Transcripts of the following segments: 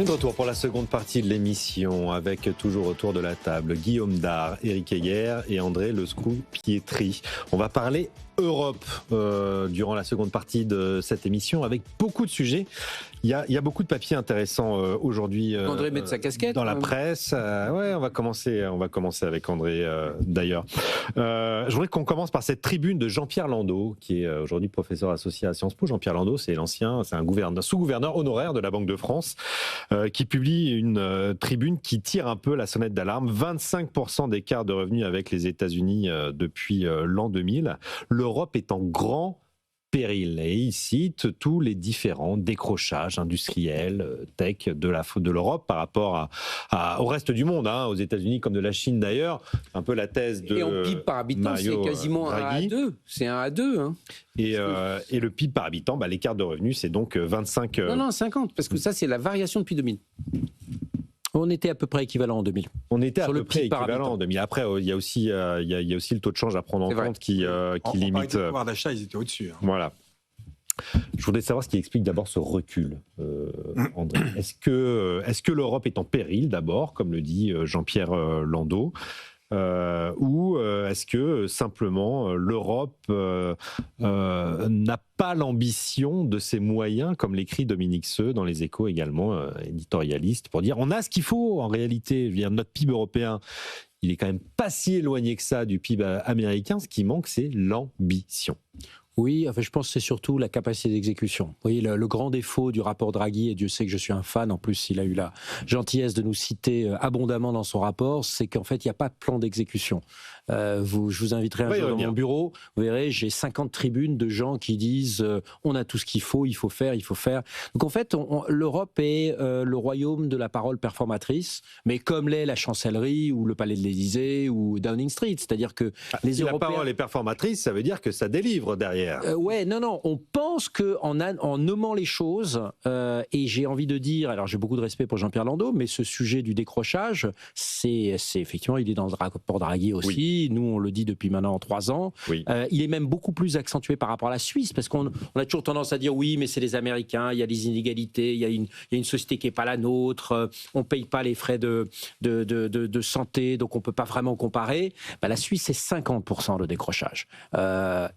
est de retour pour la seconde partie de l'émission avec toujours autour de la table Guillaume Dard, Éric Heyer et André Lescou-Pietri. On va parler Europe durant la seconde partie de cette émission avec beaucoup de sujets. Il y a beaucoup de papiers intéressants aujourd'hui André met de sa casquette dans la presse. Ouais, on va commencer avec André d'ailleurs. Je voudrais qu'on commence par cette tribune de Jean-Pierre Landau, qui est aujourd'hui professeur associé à Sciences Po. Jean-Pierre Landau, c'est un sous-gouverneur honoraire de la Banque de France, qui publie une tribune qui tire un peu la sonnette d'alarme. 25% d'écart de revenus avec les États-Unis depuis l'an 2000. L'Europe est en grand péril. Et il cite tous les différents décrochages industriels, tech de l'Europe par rapport au reste du monde, aux États-Unis comme de la Chine d'ailleurs. Un peu la thèse de Et en PIB par habitant, Mario c'est quasiment Draghi. 1 à 2. C'est 1 à 2. Hein. Et le PIB par habitant, l'écart de revenus, c'est donc 25... Non, 50, parce que ça, c'est la variation depuis 2000. On était à peu près équivalent en 2000. On était à Sur peu le près PIB par équivalent en 2000. Après, il y a aussi le taux de change à prendre en compte qui limite... En pouvoir d'achat, ils étaient au-dessus. Voilà. Je voudrais savoir ce qui explique d'abord ce recul, André. Est-ce que l'Europe est en péril d'abord, comme le dit Jean-Pierre Landau, ou est-ce que simplement l'Europe n'a pas l'ambition de ses moyens, comme l'écrit Dominique Seux dans Les Échos également, éditorialiste, pour dire on a ce qu'il faut en réalité. Je veux dire, notre PIB européen, il est quand même pas si éloigné que ça du PIB américain. Ce qui manque, c'est l'ambition. Oui, je pense que c'est surtout la capacité d'exécution. Vous voyez, le grand défaut du rapport Draghi, et Dieu sait que je suis un fan, en plus il a eu la gentillesse de nous citer abondamment dans son rapport, c'est qu'en fait il n'y a pas de plan d'exécution. Je vous inviterai un jour dans mon bureau, vous verrez, j'ai 50 tribunes de gens qui disent on a tout ce qu'il faut faire, il faut faire. Donc en fait, l'Europe est le royaume de la parole performatrice, mais comme l'est la chancellerie ou le palais de l'Élysée ou Downing Street, c'est-à-dire que les Européens... La parole est performatrice, ça veut dire que ça délivre derrière. Non, on pense qu'en nommant les choses, et j'ai envie de dire, alors j'ai beaucoup de respect pour Jean-Pierre Landau, mais ce sujet du décrochage, c'est effectivement, il est dans le rapport Draghi aussi, oui. Nous on le dit depuis maintenant 3 ans, oui. Il est même beaucoup plus accentué par rapport à la Suisse, parce qu'on a toujours tendance à dire oui, mais c'est les Américains, il y a des inégalités, il y a une société qui n'est pas la nôtre, on ne paye pas les frais de santé, donc on ne peut pas vraiment comparer. La Suisse, c'est 50% le décrochage.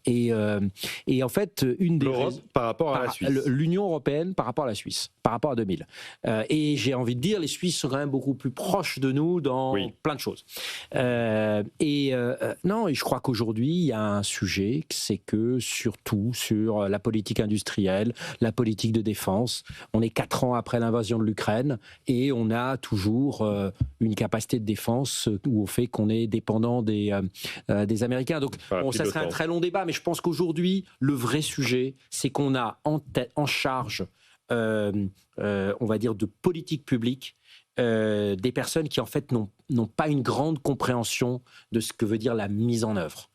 Et en fait, l'Europe par rapport à la Suisse. L'Union européenne par rapport à la Suisse, par rapport à 2000. Et j'ai envie de dire, les Suisses sont quand même beaucoup plus proches de nous dans plein de choses. Non, et je crois qu'aujourd'hui, il y a un sujet, c'est que surtout sur la politique industrielle, la politique de défense, on est 4 ans après l'invasion de l'Ukraine et on a toujours une capacité de défense où on fait qu'on est dépendant des Américains. Donc, ça serait un très long débat, mais je pense qu'aujourd'hui, le vrai sujet, c'est qu'on a en charge, on va dire, de politique publique, des personnes qui, en fait, n'ont pas une grande compréhension de ce que veut dire la mise en œuvre.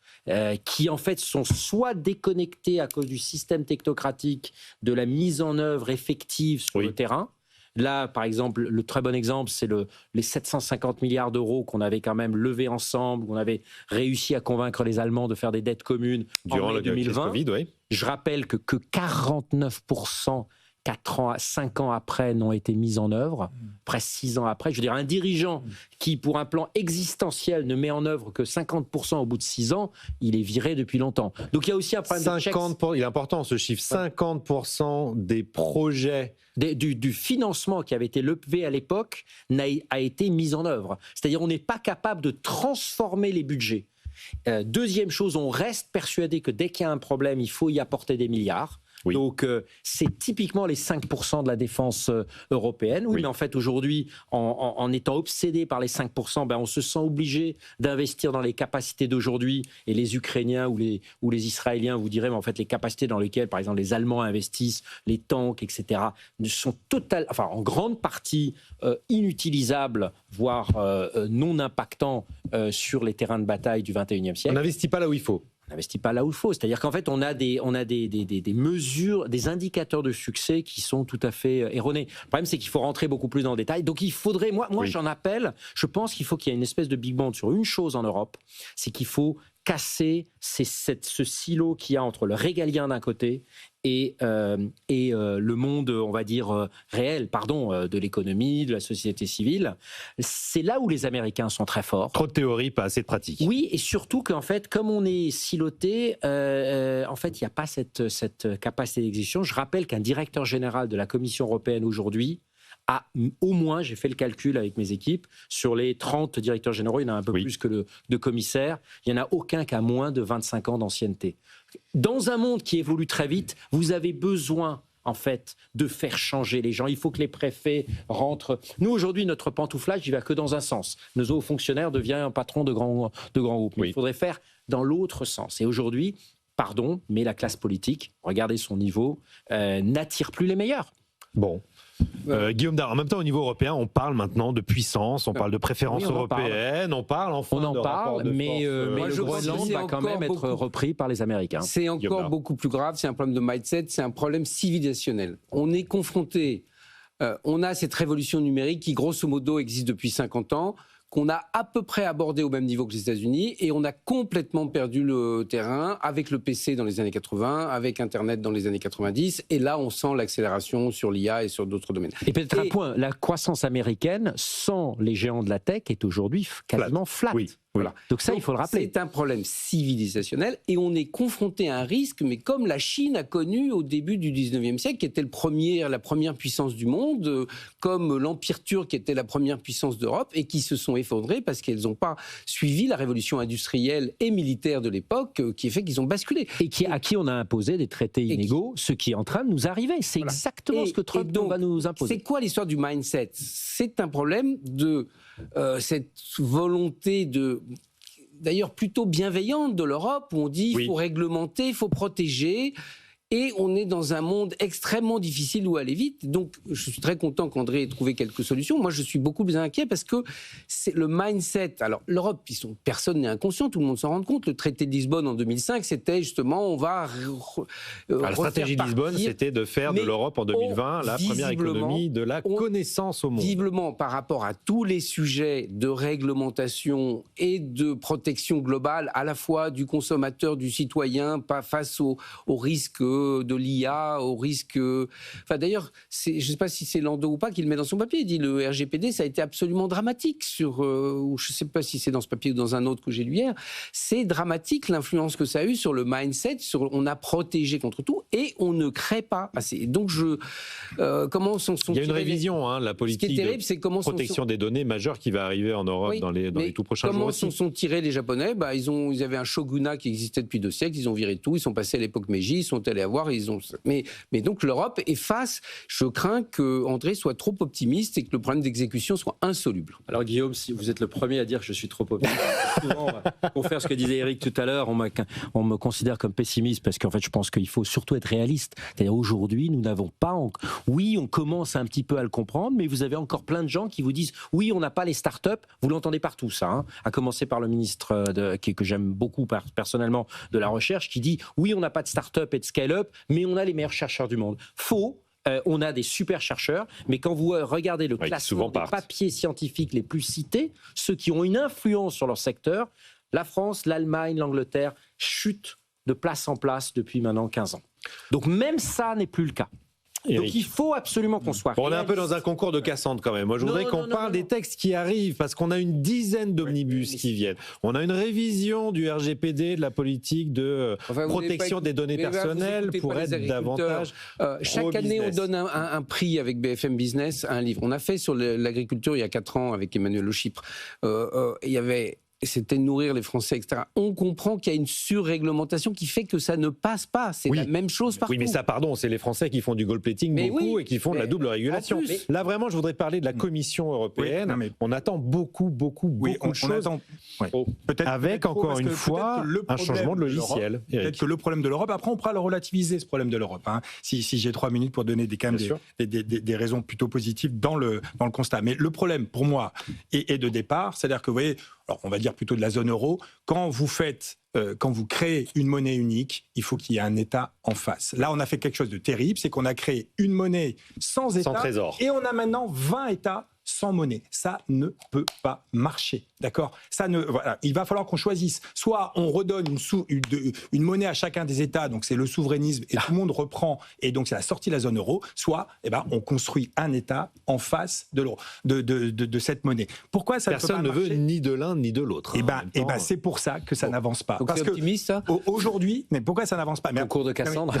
Qui en fait sont soit déconnectés à cause du système technocratique de la mise en œuvre effective sur le terrain. Là, par exemple, le très bon exemple, c'est les 750 milliards d'euros qu'on avait quand même levés ensemble, qu'on avait réussi à convaincre les Allemands de faire des dettes communes durant en mai 2020. Covid, Je rappelle que 49%, 5 ans après, n'ont été mis en œuvre, presque 6 ans après. Je veux dire, un dirigeant qui, pour un plan existentiel, ne met en œuvre que 50% au bout de 6 ans, il est viré depuis longtemps. Donc il y a aussi un problème de checks. Il est important ce chiffre, 50% des projets... Du financement qui avait été levé à l'époque a été mis en œuvre. C'est-à-dire on n'est pas capable de transformer les budgets. Deuxième chose, on reste persuadé que dès qu'il y a un problème, il faut y apporter des milliards. Oui. Donc, c'est typiquement les 5% de la défense européenne. Oui, mais en fait, aujourd'hui, en étant obsédé par les 5%, on se sent obligé d'investir dans les capacités d'aujourd'hui. Et les Ukrainiens ou les Israéliens vous diraient, mais en fait, les capacités dans lesquelles, par exemple, les Allemands investissent, les tanks, etc., sont en grande partie inutilisables, voire non impactants sur les terrains de bataille du 21e siècle. On n'investit pas là où il faut. On n'investit pas là où il faut. C'est-à-dire qu'en fait, on a des mesures, des indicateurs de succès qui sont tout à fait erronés. Le problème, c'est qu'il faut rentrer beaucoup plus dans le détail. Donc, il faudrait... Moi j'en appelle. Je pense qu'il faut qu'il y ait une espèce de big bang sur une chose en Europe. C'est qu'il faut casser ce silo qu'il y a entre le régalien d'un côté et le monde, on va dire, réel, de l'économie, de la société civile. C'est là où les Américains sont très forts. Trop de théorie, pas assez de pratique. Oui, et surtout qu'en fait, comme on est siloté, en fait, il n'y a pas cette capacité d'exécution. Je rappelle qu'un directeur général de la Commission européenne aujourd'hui a au moins, j'ai fait le calcul avec mes équipes, sur les 30 directeurs généraux, il y en a un peu plus que de commissaires, il n'y en a aucun qui a moins de 25 ans d'ancienneté. Dans un monde qui évolue très vite, vous avez besoin en fait, de faire changer les gens. Il faut que les préfets rentrent. Nous, aujourd'hui, notre pantouflage, il va que dans un sens. Nos hauts fonctionnaires deviennent un patron de grands groupes. Mais il faudrait faire dans l'autre sens. Et aujourd'hui, mais la classe politique, regardez son niveau, n'attire plus les meilleurs. Bon. Guillaume Darel, en même temps au niveau européen, on parle maintenant de puissance, on parle de préférence européenne, on parle mais le Groenland va quand même être repris par les Américains. C'est encore beaucoup plus grave, c'est un problème de mindset, c'est un problème civilisationnel. On est confronté, on a cette révolution numérique qui grosso modo existe depuis 50 ans, qu'on a à peu près abordé au même niveau que les États-Unis, et on a complètement perdu le terrain avec le PC dans les années 80, avec Internet dans les années 90, et là on sent l'accélération sur l'IA et sur d'autres domaines. Et peut-être un point, la croissance américaine sans les géants de la tech est aujourd'hui quasiment flat. Oui. Voilà. Donc ça, il faut le rappeler. C'est un problème civilisationnel et on est confronté à un risque, mais comme la Chine a connu au début du 19e siècle, qui était la première puissance du monde, comme l'Empire turc qui était la première puissance d'Europe, et qui se sont effondrés parce qu'elles n'ont pas suivi la révolution industrielle et militaire de l'époque, qui a fait qu'ils ont basculé. Et à qui on a imposé des traités inégaux, ce qui est en train de nous arriver. C'est exactement ce que Trump va nous imposer. C'est quoi l'histoire du mindset ? C'est un problème de cette volonté d'ailleurs plutôt bienveillante de l'Europe, où on dit il faut réglementer, il faut protéger, et on est dans un monde extrêmement difficile où aller vite. Donc je suis très content qu'André ait trouvé quelques solutions. Moi je suis beaucoup plus inquiet parce que c'est le mindset. Alors l'Europe, personne n'est inconscient, tout le monde s'en rend compte. Le traité de Lisbonne en 2005, c'était justement on va la stratégie de Lisbonne, c'était de faire de l'Europe en 2020 la première économie de la connaissance au monde. Visiblement, par rapport à tous les sujets de réglementation et de protection globale, à la fois du consommateur, du citoyen, pas face aux risques de l'IA, au risque... Enfin, d'ailleurs, je ne sais pas si c'est Landau ou pas qui le met dans son papier. Il dit le RGPD, ça a été absolument dramatique sur... ou je ne sais pas si c'est dans ce papier ou dans un autre que j'ai lu hier. C'est dramatique l'influence que ça a eu sur le mindset, on a protégé contre tout et on ne crée pas assez. Donc, comment sont il y a une révision, la politique de protection des données majeure qui va arriver en Europe dans les tout prochains jours. Comment sont tirés les Japonais ? Ils avaient un shogunat qui existait depuis 2 siècles, ils ont viré tout, ils sont passés à l'époque Meiji, ils sont allés à voir, mais donc l'Europe est face, je crains que André soit trop optimiste et que le problème d'exécution soit insoluble. Alors Guillaume, si vous êtes le premier à dire que je suis trop optimiste, souvent, pour faire ce que disait Eric tout à l'heure, on me considère comme pessimiste parce qu'en fait je pense qu'il faut surtout être réaliste. C'est-à-dire aujourd'hui, nous n'avons pas... Oui, on commence un petit peu à le comprendre, mais vous avez encore plein de gens qui vous disent oui, on n'a pas les startups. Vous l'entendez partout ça, à commencer par le ministre que j'aime beaucoup personnellement de la recherche, qui dit oui, on n'a pas de startup et de scale-up, mais on a les meilleurs chercheurs du monde. Faux. On a des super chercheurs, mais quand vous regardez le classement des papiers scientifiques les plus cités, ceux qui ont une influence sur leur secteur, la France, l'Allemagne, l'Angleterre chutent de place en place depuis maintenant 15 ans. Donc même ça n'est plus le cas. Eric. Donc il faut absolument qu'on soit... on est un peu dans un concours de Cassandre quand même. Moi je voudrais qu'on parle des textes qui arrivent, parce qu'on a une dizaine d'omnibus qui viennent. On a une révision du RGPD, de la politique de protection des données personnelles pour être davantage... chaque année on donne un prix avec BFM Business à un livre. On a fait sur l'agriculture il y a 4 ans avec Emmanuel Le Chypre. Il y avait... c'était nourrir les Français, etc. On comprend qu'il y a une surréglementation qui fait que ça ne passe pas. C'est la même chose partout. Oui, mais ça, c'est les Français qui font du gold plating et qui font de la double régulation. Là, vraiment, je voudrais parler de la Commission européenne. On attend beaucoup de choses. Avec, encore une fois, un changement de logiciel. Peut-être que le problème de l'Europe, après, on pourra le relativiser, ce problème de l'Europe. Si j'ai 3 minutes pour donner des raisons plutôt positives dans le constat. Mais le problème, pour moi, est de départ. C'est-à-dire que, vous voyez, alors on va dire plutôt de la zone euro, quand vous créez une monnaie unique, il faut qu'il y ait un État en face. Là, on a fait quelque chose de terrible, c'est qu'on a créé une monnaie sans État, trésor. Et on a maintenant 20 États sans monnaie. Ça ne peut pas marcher, d'accord ? Voilà, il va falloir qu'on choisisse. Soit on redonne une monnaie à chacun des États, donc c'est le souverainisme, et tout le monde reprend, et donc c'est la sortie de la zone euro. Soit, on construit un État en face de l'euro, de cette monnaie. Pourquoi ça Personne ne peut pas marcher ? Personne ne veut ni de l'un ni de l'autre. C'est pour ça que ça n'avance pas. Donc parce c'est optimiste, ça ? Aujourd'hui, mais pourquoi ça n'avance pas ? Au cours de Cassandre.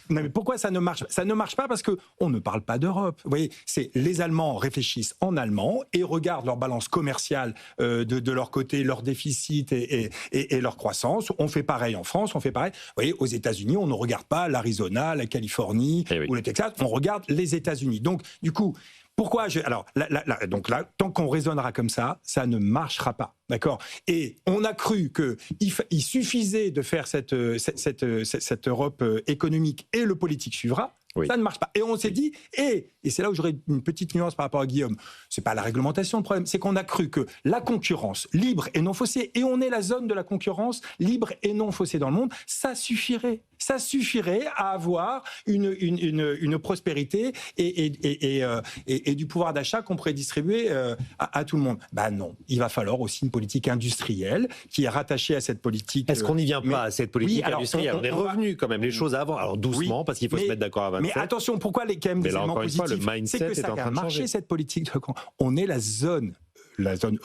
Mais pourquoi ça ne marche pas ? Ça ne marche pas parce qu'on ne parle pas d'Europe. Vous voyez, c'est les Allemands réfléchissent en allemand et regardent leur balance commerciale de leur côté, leur déficit et leur croissance. On fait pareil en France, on fait pareil. Vous voyez, aux États-Unis, on ne regarde pas l'Arizona, la Californie ou le Texas, on regarde les États-Unis. Donc, du coup, pourquoi donc là, tant qu'on raisonnera comme ça ne marchera pas, d'accord ? Et on a cru qu'il suffisait de faire cette Europe économique et le politique suivra. Oui. Ça ne marche pas. Et on s'est dit, et c'est là où j'aurais une petite nuance par rapport à Guillaume, c'est pas la réglementation le problème, c'est qu'on a cru que la concurrence libre et non faussée, et on est la zone de la concurrence libre et non faussée dans le monde, ça suffirait. Ça suffirait à avoir une prospérité et du pouvoir d'achat qu'on pourrait distribuer à tout le monde. Non, il va falloir aussi une politique industrielle qui est rattachée à cette politique. Est-ce qu'on n'y vient pas à cette politique industrielle ? On est revenu quand même les choses avant. Alors doucement, parce qu'il faut se mettre d'accord à 27. Mais attention, pourquoi les éléments positifs ? C'est que ça a marché cette politique. On est la zone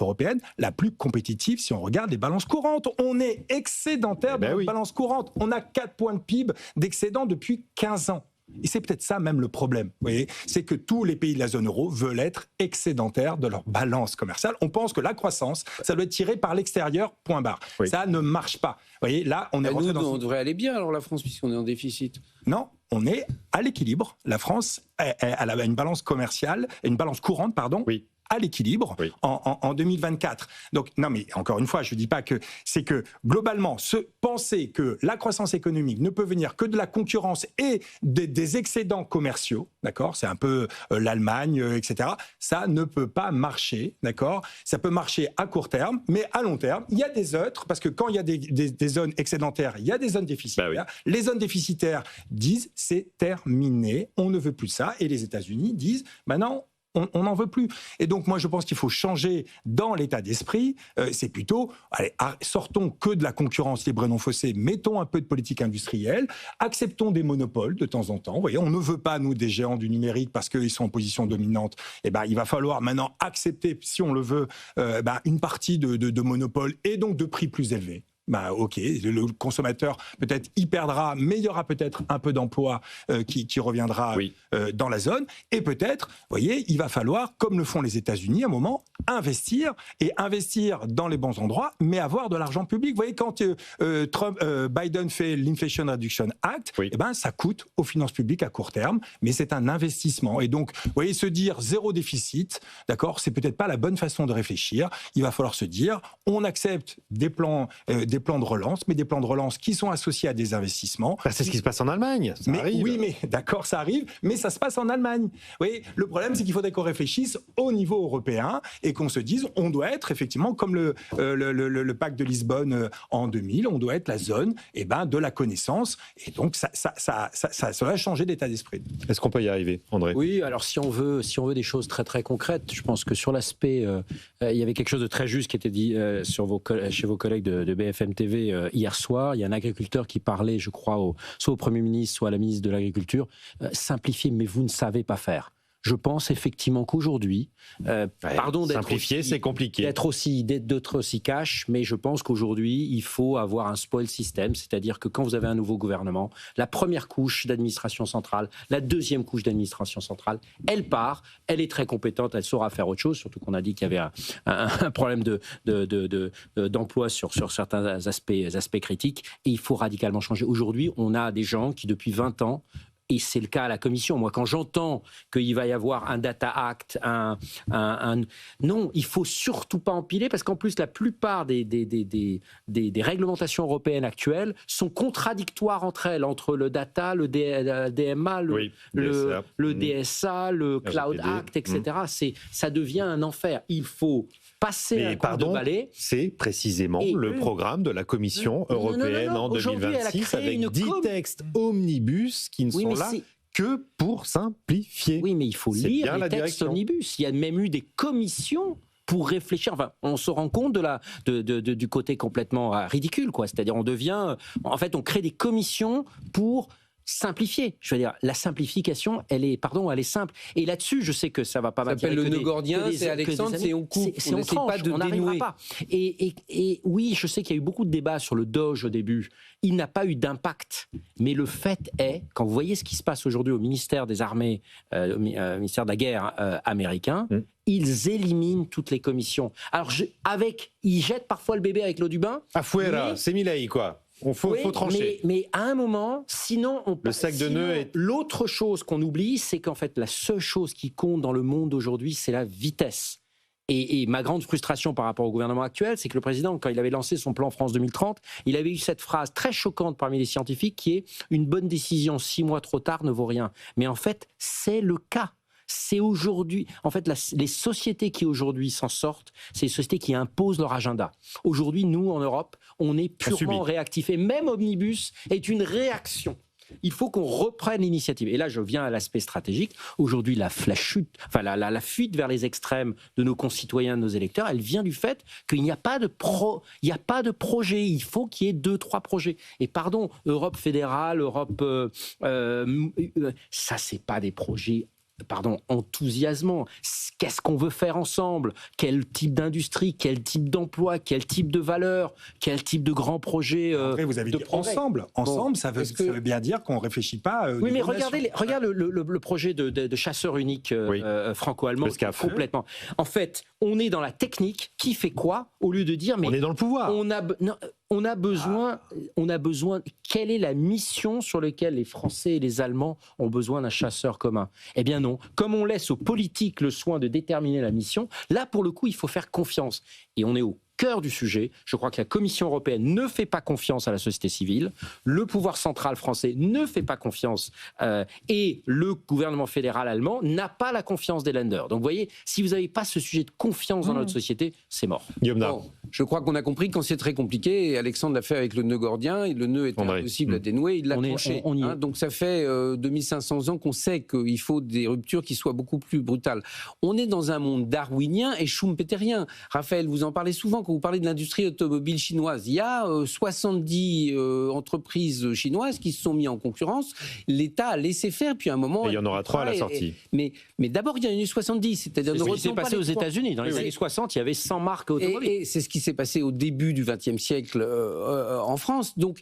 européenne la plus compétitive si on regarde les balances courantes. On est excédentaire de nos balances courantes. On a 4 points de PIB d'excédent depuis 15 ans. Et c'est peut-être ça même le problème, vous voyez, c'est que tous les pays de la zone euro veulent être excédentaires de leur balance commerciale. On pense que la croissance, ça doit être tiré par l'extérieur, point barre. Oui. Ça ne marche pas. Vous voyez, là, on est rentré on devrait aller bien, alors, la France, puisqu'on est en déficit. Non, on est à l'équilibre. La France, elle a une balance commerciale, une balance courante, pardon. Oui. À l'équilibre en 2024. Donc, non, mais encore une fois, je ne dis pas que c'est que, globalement, penser que la croissance économique ne peut venir que de la concurrence et des excédents commerciaux, d'accord ? C'est un peu l'Allemagne, etc. Ça ne peut pas marcher, d'accord ? Ça peut marcher à court terme, mais à long terme, il y a des autres, parce que quand il y a des zones excédentaires, il y a des zones déficitaires. Les zones déficitaires disent, c'est terminé, on ne veut plus de ça, et les États-Unis disent, non, on n'en veut plus. Et donc, moi, je pense qu'il faut changer dans l'état d'esprit. C'est plutôt, allez, sortons que de la concurrence libre et non faussée, mettons un peu de politique industrielle, acceptons des monopoles de temps en temps. Vous voyez, on ne veut pas, nous, des géants du numérique parce qu'ils sont en position dominante. Il va falloir maintenant accepter, si on le veut, une partie de monopole et donc de prix plus élevés. Ok, le consommateur, peut-être, y perdra, mais il y aura peut-être un peu d'emploi qui reviendra dans la zone. Et peut-être, vous voyez, il va falloir, comme le font les États-Unis, à un moment, investir dans les bons endroits, mais avoir de l'argent public. Vous voyez, quand Biden fait l'Inflation Reduction Act, ça coûte aux finances publiques à court terme, mais c'est un investissement. Et donc, vous voyez, se dire zéro déficit, d'accord, c'est peut-être pas la bonne façon de réfléchir. Il va falloir se dire, on accepte des plans de relance, mais des plans de relance qui sont associés à des investissements. C'est ce qui se passe en Allemagne, ça arrive. Oui, mais d'accord, ça arrive, mais ça se passe en Allemagne. Vous voyez, le problème, c'est qu'il faudrait qu'on réfléchisse au niveau européen et qu'on se dise, on doit être effectivement, comme le pacte de Lisbonne en 2000, on doit être la zone de la connaissance. Et donc, ça va changer d'état d'esprit. Est-ce qu'on peut y arriver, André ? Oui, alors si on veut des choses très très concrètes, je pense que sur l'aspect, il y avait quelque chose de très juste qui était dit chez vos collègues de BFM TV hier soir. Il y a un agriculteur qui parlait, je crois, soit au Premier ministre, soit à la ministre de l'Agriculture. Simplifier, mais vous ne savez pas faire. Je pense effectivement qu'aujourd'hui, pardon d'être simplifier, c'est compliqué. D'être aussi cash, mais je pense qu'aujourd'hui, il faut avoir un spoil system, c'est-à-dire que quand vous avez un nouveau gouvernement, la première couche d'administration centrale, la deuxième couche d'administration centrale, elle part, elle est très compétente, elle saura faire autre chose, surtout qu'on a dit qu'il y avait un problème d'emploi sur certains aspects critiques, et il faut radicalement changer. Aujourd'hui, on a des gens qui, depuis 20 ans, et c'est le cas à la Commission. Moi, quand j'entends qu'il va y avoir un Data Act, non, il faut surtout pas empiler, parce qu'en plus, la plupart des réglementations européennes actuelles sont contradictoires entre elles, entre le Data, le DMA, le DSA, le Cloud Act, etc. Ça devient un enfer. Il faut passer un coup de balai. C'est précisément le programme de la Commission européenne en 2026 avec 10 textes omnibus qui ne sont là que pour simplifier. Oui, mais il faut C'est lire bien les la textes direction. omnibus. Il y a même eu des commissions pour réfléchir. Enfin, on se rend compte du côté complètement ridicule, quoi. C'est-à-dire, on crée des commissions pour simplifier. Je veux dire, la simplification, elle est simple. Et là-dessus, je sais que ça va pas mal. Ça s'appelle le nœud gordien, c'est Alexandre, c'est on coupe, on n'essaie pas de dénouer. Pas. Et oui, je sais qu'il y a eu beaucoup de débats sur le Doge au début. Il n'a pas eu d'impact. Mais le fait est, quand vous voyez ce qui se passe aujourd'hui au ministère des Armées, au ministère de la Guerre américain, ils éliminent toutes les commissions. Alors, ils jettent parfois le bébé avec l'eau du bain. Afuera, c'est Milei, quoi. Faut trancher. Mais à un moment, sinon, le sac de nœuds est... L'autre chose qu'on oublie, c'est qu'en fait, la seule chose qui compte dans le monde aujourd'hui, c'est la vitesse. Et ma grande frustration par rapport au gouvernement actuel, c'est que le président, quand il avait lancé son plan France 2030, il avait eu cette phrase très choquante parmi les scientifiques qui est « une bonne décision 6 mois trop tard ne vaut rien ». Mais en fait, c'est le cas. C'est aujourd'hui, en fait, les sociétés qui aujourd'hui s'en sortent, c'est les sociétés qui imposent leur agenda. Aujourd'hui, nous, en Europe, on est purement réactifs. Et même Omnibus est une réaction. Il faut qu'on reprenne l'initiative. Et là, je viens à l'aspect stratégique. Aujourd'hui, la fuite vers les extrêmes de nos concitoyens, de nos électeurs, elle vient du fait qu'il n'y a pas de projet. Il faut qu'il y ait 2-3 projets. Et pardon, Europe fédérale, Europe, ça, c'est pas des projets enthousiasmant. Qu'est-ce qu'on veut faire ensemble? Quel type d'industrie? Quel type d'emploi? Quel type de valeur? Quel type de grands projets Après, vous avez dit ensemble. Ensemble, ça veut bien dire qu'on ne réfléchit pas. Oui, mais regarde le projet de chasseur unique franco-allemand complètement. En fait, on est dans la technique qui fait quoi? Au lieu de dire, mais on est dans le pouvoir. On a besoin. Quelle est la mission sur laquelle les Français et les Allemands ont besoin d'un chasseur commun? Eh bien non. Comme on laisse aux politiques le soin de déterminer la mission, là pour le coup, il faut faire confiance. Et on est au cœur du sujet. Je crois que la Commission européenne ne fait pas confiance à la société civile. Le pouvoir central français ne fait pas confiance. Et le gouvernement fédéral allemand n'a pas la confiance des Länder. Donc vous voyez, si vous n'avez pas ce sujet de confiance dans notre société, c'est mort. Bon, je crois qu'on a compris quand c'est très compliqué. Et Alexandre l'a fait avec le nœud gordien. Et le nœud était impossible à dénouer. Il l'a tranché. Donc ça fait 2500 ans qu'on sait qu'il faut des ruptures qui soient beaucoup plus brutales. On est dans un monde darwinien et schumpeterien. Raphaël, vous en parlez souvent quand vous parlez de l'industrie automobile chinoise. Il y a 70 entreprises chinoises qui se sont mises en concurrence. L'État a laissé faire, puis à un moment... Et il y en aura 3 à la sortie. Mais d'abord, il y en a eu 70. C'est-à-dire ce qui s'est passé aux États-Unis. Dans les années 60, il y avait 100 marques automobiles. Et c'est ce qui s'est passé au début du XXe siècle en France. Donc,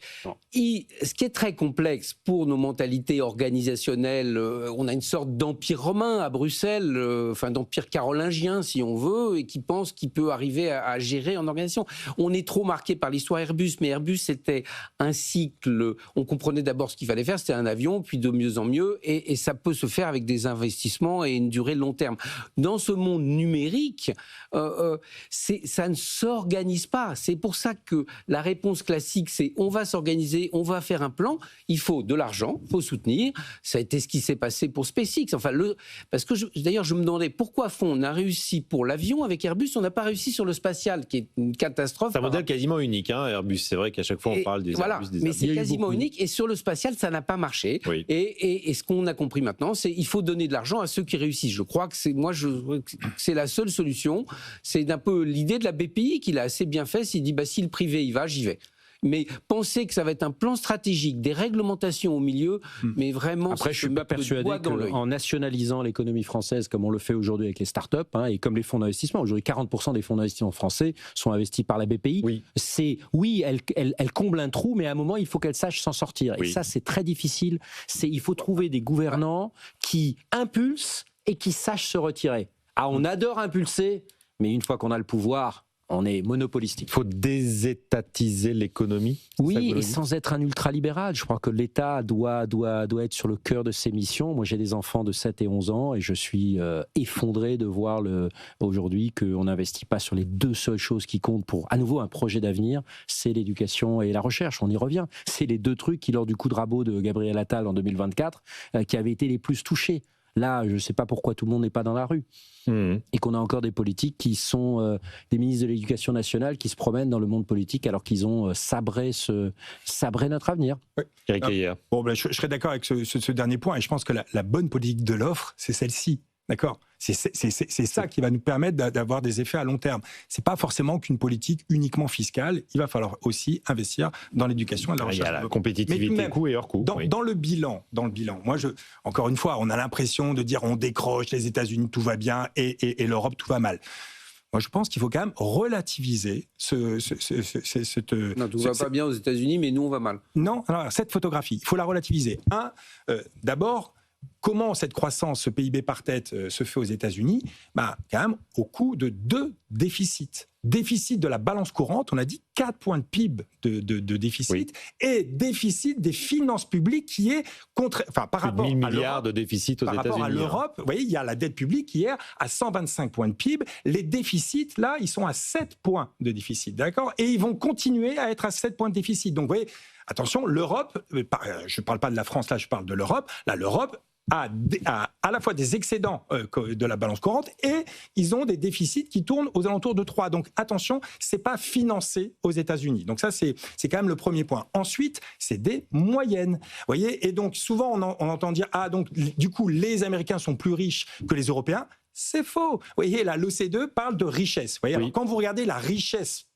ce qui est très complexe pour nos mentalités organisationnelles, on a une sorte d'empire romain à Bruxelles, d'empire carolingien, si on veut, et qui pense qu'il peut arriver à gérer en organisation. On est trop marqué par l'histoire Airbus, mais Airbus, c'était un cycle. On comprenait d'abord ce qu'il fallait faire, c'était un avion, puis de mieux en mieux, et ça peut se faire avec des investissements et une durée long terme. Dans ce monde numérique, ça ne s'organise pas. C'est pour ça que la réponse classique, c'est on va s'organiser, on va faire un plan, il faut de l'argent, il faut soutenir. Ça a été ce qui s'est passé pour SpaceX. Parce que d'ailleurs, je me demandais pourquoi on a réussi pour l'avion avec Airbus, on n'a pas réussi sur le spatial, qui est une catastrophe. C'est un modèle quasiment unique, Airbus. C'est vrai qu'à chaque fois, on parle des Airbus. Mais c'est quasiment unique. Et sur le spatial, ça n'a pas marché. Oui. Et ce qu'on a compris maintenant, c'est qu'il faut donner de l'argent à ceux qui réussissent. Je crois que c'est la seule solution. C'est un peu l'idée de la BPI qu'il a assez bien fait. S'il dit, si le privé y va, j'y vais. Mais penser que ça va être un plan stratégique, des réglementations au milieu, mais vraiment... Après, je ne suis pas persuadé qu'en nationalisant l'économie française, comme on le fait aujourd'hui avec les startups, et comme les fonds d'investissement, aujourd'hui 40% des fonds d'investissement français sont investis par la BPI, elle comble un trou, mais à un moment, il faut qu'elle sache s'en sortir. Et ça, c'est très difficile. Il faut trouver des gouvernants qui impulsent et qui sachent se retirer. On adore impulser, mais une fois qu'on a le pouvoir... on est monopolistique. Il faut désétatiser l'économie. Oui, et sans être un ultralibéral. Je crois que l'État doit être sur le cœur de ses missions. Moi, j'ai des enfants de 7 et 11 ans et je suis effondré de voir aujourd'hui qu'on n'investit pas sur les deux seules choses qui comptent pour, à nouveau, un projet d'avenir. C'est l'éducation et la recherche. On y revient. C'est les deux trucs qui, lors du coup de rabot de Gabriel Attal en 2024, qui avaient été les plus touchés. Là, je ne sais pas pourquoi tout le monde n'est pas dans la rue. Et qu'on a encore des politiques qui sont des ministres de l'Éducation nationale qui se promènent dans le monde politique alors qu'ils ont sabré notre avenir. Oui. Bon, je serais d'accord avec ce dernier point, et je pense que la bonne politique de l'offre, c'est celle-ci. D'accord ? C'est ça qui va nous permettre d'avoir des effets à long terme. C'est pas forcément qu'une politique uniquement fiscale. Il va falloir aussi investir dans l'éducation et la recherche. Il y a la compétitivité coût et hors coût. Dans le bilan, moi, encore une fois, on a l'impression de dire on décroche, les États-Unis tout va bien et l'Europe tout va mal. Moi, je pense qu'il faut quand même relativiser Non, tout va pas bien aux États-Unis, mais nous, on va mal. Non, alors, cette photographie, il faut la relativiser. D'abord, comment cette croissance, ce PIB par tête se fait aux États-Unis ? Quand même au coût de 2 déficits. Déficit de la balance courante, on a dit 4 points de PIB de déficit, et déficit des finances publiques qui est par rapport à 1 000 milliards de déficit aux États-Unis. Par rapport à l'Europe, vous voyez, il y a la dette publique qui est à 125 points de PIB. Les déficits, là, ils sont à 7 points de déficit, d'accord ? Et ils vont continuer à être à 7 points de déficit. Donc, vous voyez, attention, l'Europe, je ne parle pas de la France, là, je parle de l'Europe. Là, l'Europe a à la fois des excédents de la balance courante et ils ont des déficits qui tournent aux alentours de 3. Donc attention, c'est pas financé aux États-Unis. Donc ça, c'est quand même le premier point. Ensuite, c'est des moyennes. Vous voyez, et donc souvent on entend dire donc du coup les Américains sont plus riches que les Européens. C'est faux. Vous voyez, là, l'OCDE parle de richesse. Vous voyez, alors, quand vous regardez la richesse.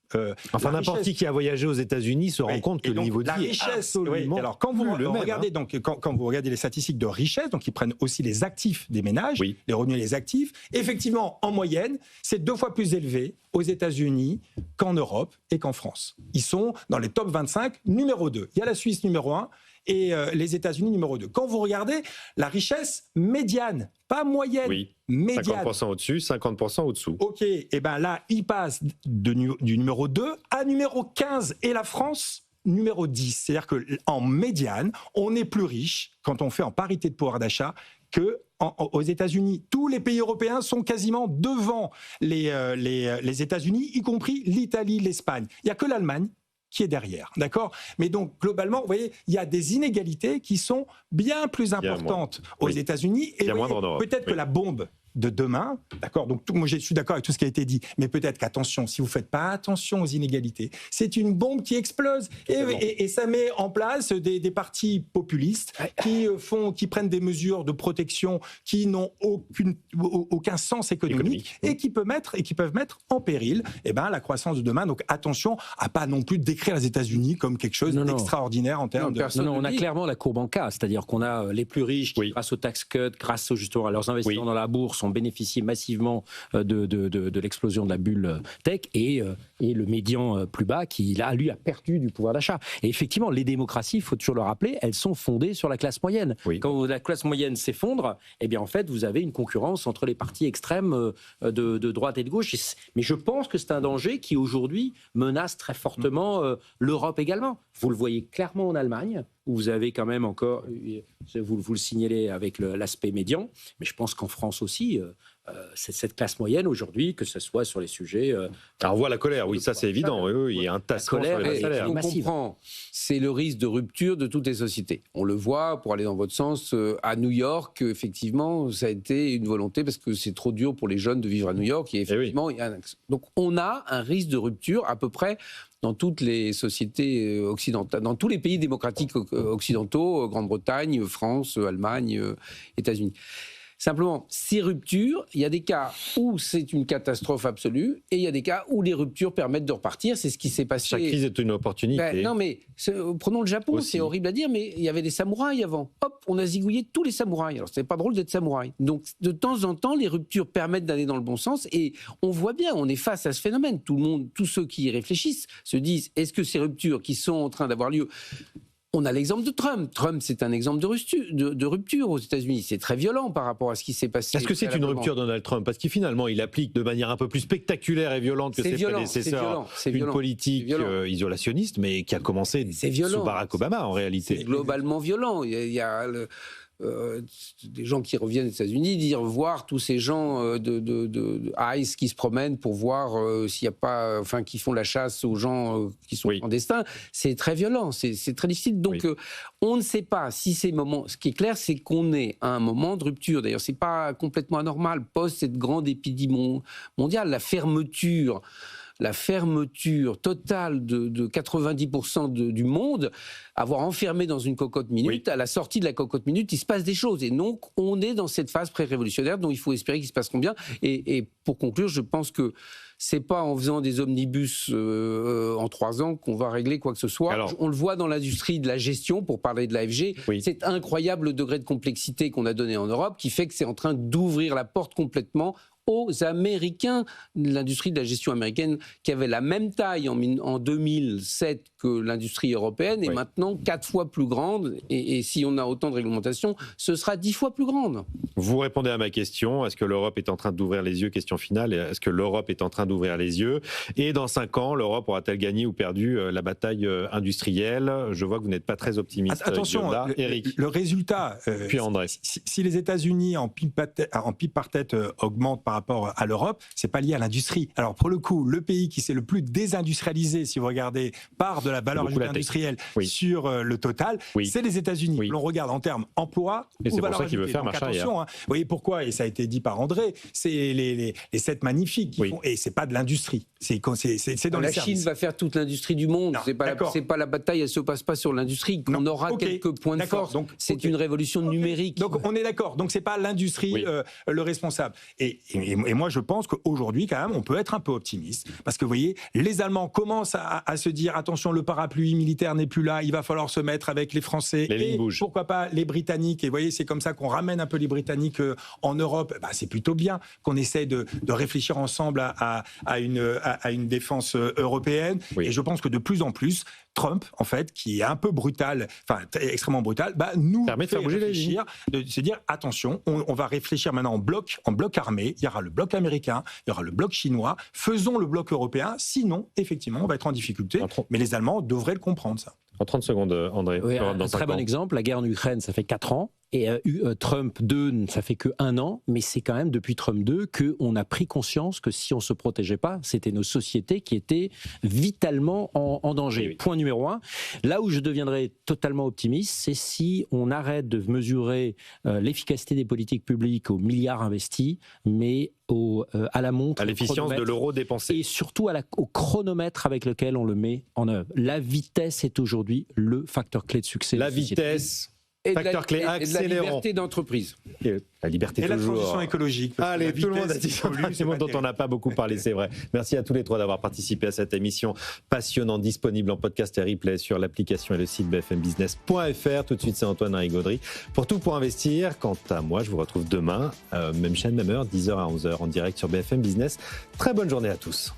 N'importe qui a voyagé aux États-Unis se rend compte que le niveau de vie est absolument. Alors quand vous regardez quand vous regardez les statistiques de richesse, donc ils prennent aussi les actifs des ménages, les revenus et les actifs. Effectivement, en moyenne, c'est 2 fois plus élevé aux États-Unis qu'en Europe et qu'en France. Ils sont dans les top 25, numéro 2. Il y a la Suisse numéro 1 et les États-Unis numéro 2. Quand vous regardez la richesse médiane, pas moyenne, médiane. 50% au-dessus, 50% au-dessous. OK, et là, il passe du numéro 2 à numéro 15. Et la France, numéro 10. C'est-à-dire qu'en médiane, on est plus riche, quand on fait en parité de pouvoir d'achat, qu'aux États-Unis. Tous les pays européens sont quasiment devant les États-Unis, y compris l'Italie, l'Espagne. Il n'y a que l'Allemagne qui est derrière, d'accord ? Mais donc, globalement, vous voyez, il y a des inégalités qui sont bien plus importantes aux États-Unis. Et peut-être que la bombe de demain, d'accord ? Donc, moi, je suis d'accord avec tout ce qui a été dit, mais peut-être qu'attention, si vous ne faites pas attention aux inégalités, c'est une bombe qui explose et ça met en place des partis populistes qui prennent des mesures de protection qui n'ont aucun sens économique et qui peuvent mettre en péril la croissance de demain. Donc, attention à pas non plus décrire les États-Unis comme quelque chose d'extraordinaire en termes de... Non, on a clairement la courbe en K, c'est-à-dire qu'on a les plus riches qui, grâce aux tax cuts, grâce justement à leurs investissements dans la bourse, ont bénéficié massivement de l'explosion de la bulle tech et le médian plus bas qui, là, lui, a perdu du pouvoir d'achat. Et effectivement, les démocraties, il faut toujours le rappeler, elles sont fondées sur la classe moyenne. Quand la classe moyenne s'effondre, en fait, vous avez une concurrence entre les partis extrêmes de droite et de gauche. Mais je pense que c'est un danger qui, aujourd'hui, menace très fortement l'Europe également. Vous le voyez clairement en Allemagne, où vous avez quand même encore, vous le signalez avec l'aspect médian, mais je pense qu'en France aussi, c'est cette classe moyenne aujourd'hui, que ce soit sur les sujets... Alors on voit la colère, ça c'est évident, il y a un tassement sur les salaires. On comprend, c'est le risque de rupture de toutes les sociétés. On le voit, pour aller dans votre sens, à New York, effectivement, ça a été une volonté, parce que c'est trop dur pour les jeunes de vivre à New York, et effectivement, il y a donc on a un risque de rupture à peu près dans toutes les sociétés occidentales, dans tous les pays démocratiques occidentaux, Grande-Bretagne, France, Allemagne, États-Unis. Simplement, ces ruptures, il y a des cas où c'est une catastrophe absolue et il y a des cas où les ruptures permettent de repartir. C'est ce qui s'est passé. Chaque crise est une opportunité. Non, mais prenons le Japon, c'est horrible à dire, mais il y avait des samouraïs avant. Hop, on a zigouillé tous les samouraïs. Alors, c'était pas drôle d'être samouraï. Donc, de temps en temps, les ruptures permettent d'aller dans le bon sens et on voit bien, on est face à ce phénomène. Tout le monde, tous ceux qui y réfléchissent se disent, est-ce que ces ruptures qui sont en train d'avoir lieu... On a l'exemple de Trump. Trump, c'est un exemple de rupture aux États-Unis. C'est très violent par rapport à ce qui s'est passé. Est-ce que c'est une rupture, Donald Trump ? Parce qu'il finalement, il applique de manière un peu plus spectaculaire et violente que ses prédécesseurs une politique isolationniste, mais qui a commencé sous Barack Obama en réalité. C'est globalement violent. des gens qui reviennent des États-Unis, dire voir tous ces gens de ICE qui se promènent pour voir s'il n'y a pas, qui font la chasse aux gens qui sont clandestins, c'est très violent, c'est très difficile. Donc on ne sait pas si ces moments. Ce qui est clair, c'est qu'on est à un moment de rupture. D'ailleurs, c'est pas complètement anormal post cette grande épidémie mondiale, la fermeture totale de 90% du monde, avoir enfermé dans une cocotte minute, à la sortie de la cocotte minute, il se passe des choses. Et donc, on est dans cette phase pré-révolutionnaire dont il faut espérer qu'ils se passeront bien. Et pour conclure, je pense que c'est pas en faisant des omnibus en 3 ans qu'on va régler quoi que ce soit. Alors, on le voit dans l'industrie de la gestion, pour parler de l'AFG, c'est incroyable le degré de complexité qu'on a donné en Europe qui fait que c'est en train d'ouvrir la porte complètement aux Américains, l'industrie de la gestion américaine qui avait la même taille en 2007 que l'industrie européenne est maintenant 4 fois plus grande et si on a autant de réglementation, ce sera 10 fois plus grande. Vous répondez à ma question, est-ce que l'Europe est en train d'ouvrir les yeux? Question finale, est-ce que l'Europe est en train d'ouvrir les yeux? Et dans 5 ans, l'Europe aura-t-elle gagné ou perdu la bataille industrielle? Je vois que vous n'êtes pas très optimiste. Attention, Éric. Le résultat, puis André. Si les États-Unis en PIB par tête augmentent par rapport à l'Europe, c'est pas lié à l'industrie. Alors pour le coup, le pays qui s'est le plus désindustrialisé, si vous regardez, part de la valeur ajoutée industrielle sur le total, c'est les États-Unis. L'on regarde en termes emploi ou valeur ajoutée. Veut faire marche arrière. Vous voyez pourquoi, et ça a été dit par André, c'est les 7 magnifiques qui font, et c'est pas de l'industrie, c'est dans les services. La Chine va faire toute l'industrie du monde. C'est pas la bataille, elle se passe pas sur l'industrie. On aura quelques points de force. C'est une révolution numérique. Donc on est d'accord. Donc c'est pas l'industrie le responsable. Et moi je pense qu'aujourd'hui quand même on peut être un peu optimiste parce que vous voyez les Allemands commencent à se dire attention, le parapluie militaire n'est plus là, il va falloir se mettre avec les Français et pourquoi pas les Britanniques. Et vous voyez, c'est comme ça qu'on ramène un peu les Britanniques en Europe. C'est plutôt bien qu'on essaie de réfléchir ensemble à une défense européenne. Et je pense que de plus en plus Trump, en fait, qui est un peu brutal, extrêmement brutal, nous permet de faire bouger réfléchir, de se dire attention, on va réfléchir maintenant en bloc armé. Il y aura le bloc américain, il y aura le bloc chinois. Faisons le bloc européen, sinon effectivement on va être en difficulté. Mais les Allemands devraient le comprendre, ça. En 30 secondes, André. Un très bon exemple, la guerre en Ukraine, ça fait 4 ans. Et Trump 2, ça fait que 1 an, mais c'est quand même depuis Trump 2 qu'on a pris conscience que si on ne se protégeait pas, c'était nos sociétés qui étaient vitalement en danger. Point numéro 1. Là où je deviendrai totalement optimiste, c'est si on arrête de mesurer l'efficacité des politiques publiques aux milliards investis, mais à la montre, à l'efficience de l'euro dépensé. Et surtout au chronomètre avec lequel on le met en œuvre. La vitesse est aujourd'hui le facteur clé de succès. La vitesse. Facteur clé, accélérant. Et de la liberté d'entreprise. La liberté et toujours. La transition écologique. Allez, tout le monde a dit c'est bon dont on n'a pas beaucoup parlé, c'est vrai. Merci à tous les 3 d'avoir participé à cette émission passionnante, disponible en podcast et replay sur l'application et le site bfmbusiness.fr. Tout de suite, c'est Antoine Rigauderie pour Tout pour investir. Quant à moi, je vous retrouve demain, même chaîne, même heure, 10h à 11h en direct sur BFM Business. Très bonne journée à tous.